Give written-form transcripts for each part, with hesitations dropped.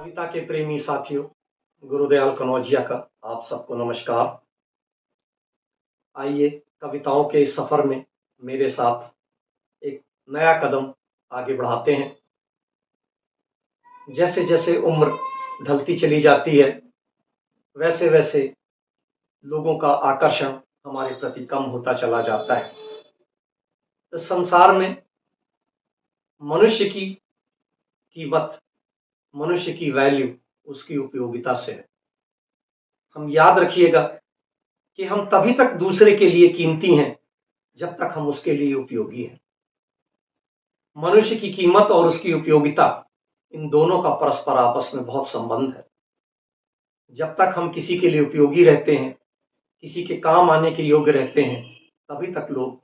कविता के प्रेमी साथियों, गुरुदयाल कनौजिया का आप सबको नमस्कार। आइए कविताओं के इस सफर में मेरे साथ एक नया कदम आगे बढ़ाते हैं। जैसे जैसे उम्र ढलती चली जाती है, वैसे वैसे लोगों का आकर्षण हमारे प्रति कम होता चला जाता है। इस संसार में मनुष्य की कीमत, मनुष्य की वैल्यू उसकी उपयोगिता से है। हम याद रखिएगा कि हम तभी तक दूसरे के लिए कीमती हैं जब तक हम उसके लिए उपयोगी हैं। मनुष्य की कीमत और उसकी उपयोगिता, इन दोनों का परस्पर आपस में बहुत संबंध है। जब तक हम किसी के लिए उपयोगी रहते हैं, किसी के काम आने के योग्य रहते हैं, तभी तक लोग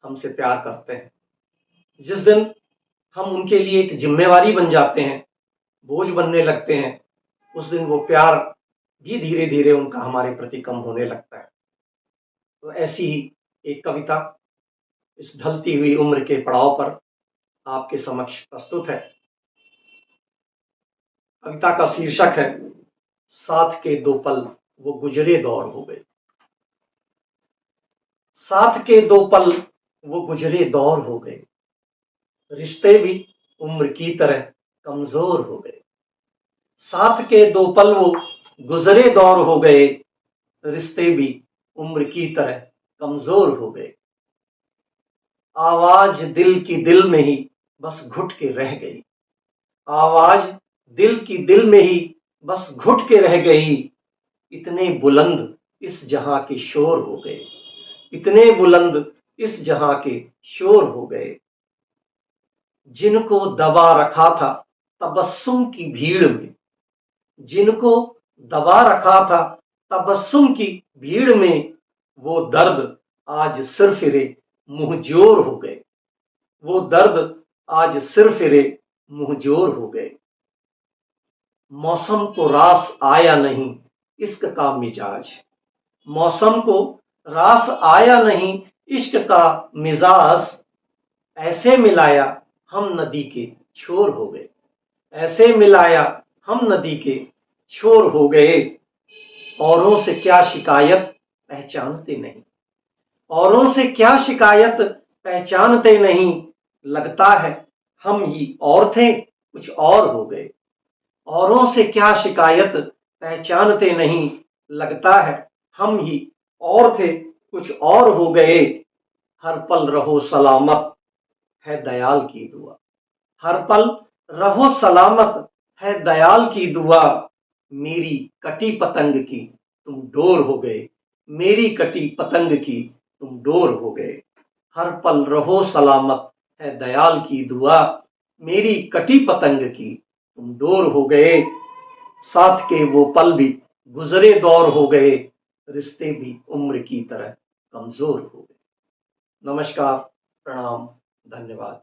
हमसे प्यार करते हैं। जिस दिन हम उनके लिए एक जिम्मेवारी बन जाते हैं, बोझ बनने लगते हैं, उस दिन वो प्यार भी धीरे धीरे उनका हमारे प्रति कम होने लगता है। तो ऐसी ही एक कविता इस ढलती हुई उम्र के पड़ाव पर आपके समक्ष प्रस्तुत है। कविता का शीर्षक है साथ के दो पल वो गुजरे दौर हो गए। साथ के दो पल वो गुजरे दौर हो गए, रिश्ते भी उम्र की तरह कमजोर हो गए। साथ के दो पल वो गुजरे दौर हो गए, रिश्ते भी उम्र की तरह कमजोर हो गए। आवाज दिल की दिल में ही बस घुट के रह गई। आवाज दिल की दिल में ही बस घुट के रह गई। इतने बुलंद इस जहां के शोर हो गए। इतने बुलंद इस जहां के शोर हो गए। जिनको दबा रखा था तबस्सुम की भीड़ में, जिनको दबा रखा था तबस्सुम की भीड़ में, वो दर्द आज सिर फिरे मुंहजोर हो गए। वो दर्द आज सिर फिरे मुंहजोर हो गए। मौसम को रास आया नहीं इश्क का मिजाज। मौसम को रास आया नहीं इश्क का मिजाज। ऐसे मिलाया हम नदी के छोर हो गए। ऐसे मिलाया हम नदी के छोर हो गए। औरों से क्या शिकायत पहचानते नहीं। औरों से क्या शिकायत पहचानते नहीं। लगता है हम ही और थे कुछ और हो गए। औरों से क्या शिकायत पहचानते नहीं। लगता है हम ही और थे कुछ और हो गए। हर पल रहो सलामत है दयाल की दुआ। हर पल रहो सलामत है दयाल की दुआ। मेरी कटी पतंग की तुम डोर हो गए। मेरी कटी पतंग की तुम डोर हो गए। हर पल रहो सलामत है दयाल की दुआ। मेरी कटी पतंग की तुम डोर हो गए। साथ के वो पल भी गुजरे दौर हो गए, रिश्ते भी उम्र की तरह कमजोर हो गए। नमस्कार, प्रणाम, धन्यवाद।